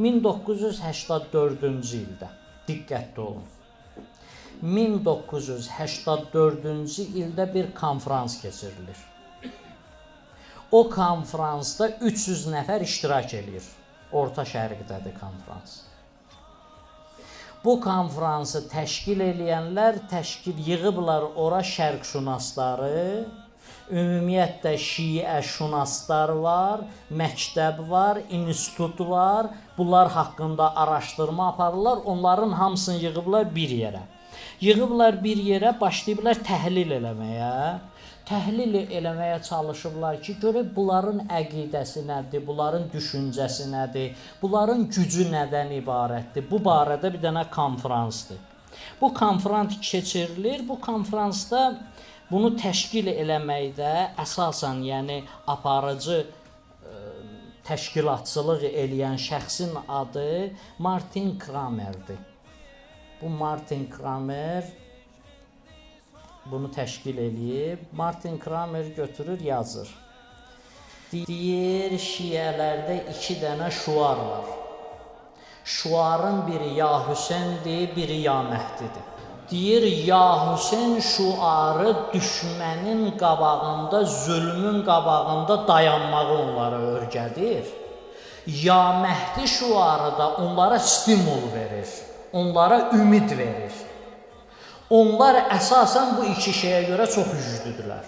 1984-cü ildə, diqqətli olun, 1984-cü ildə bir konfrans keçirilir. O konfransda 300 nəfər iştirak edir. Orta Şərqdədir konfrans. Bu konfransı təşkil eləyənlər yığıblar ora şərqşünasları, ümumiyyətlə şiə-şünaslar var, məktəb var, institut var. Bunlar haqqında araşdırma aparırlar, onların hamısını yığıblar bir yerə. Yığıblar bir yerə, başlayıblar təhlil eləməyə. Təhlil eləməyə çalışıblar ki, görək bunların əqidəsi nədir, bunların düşüncəsi nədir, bunların gücü nədən ibarətdir. Bu barədə bir dənə konfransdır. Bu konfrans keçirilir. Bu konfransda bunu təşkil eləməkdə əsasən, yəni aparıcı təşkilatçılıq eləyən şəxsin adı Martin Kramerdir. Bu Martin Kramer bunu təşkil eləyib. Martin Kramer götürür, yazır. Deyir, şiələrdə 2 dənə şuar var. Şuarın biri Ya Hüseyndir, biri Ya Məhdidir. Deyir, Ya Hüseyn şuarı düşmənin qabağında, zülmün qabağında dayanmağı onlara öyrədir. Ya Məhdi şuarı da onlara stimul verir, onlara ümid verir. Onlar əsasən bu iki şeyə görə çox güclüdürlər.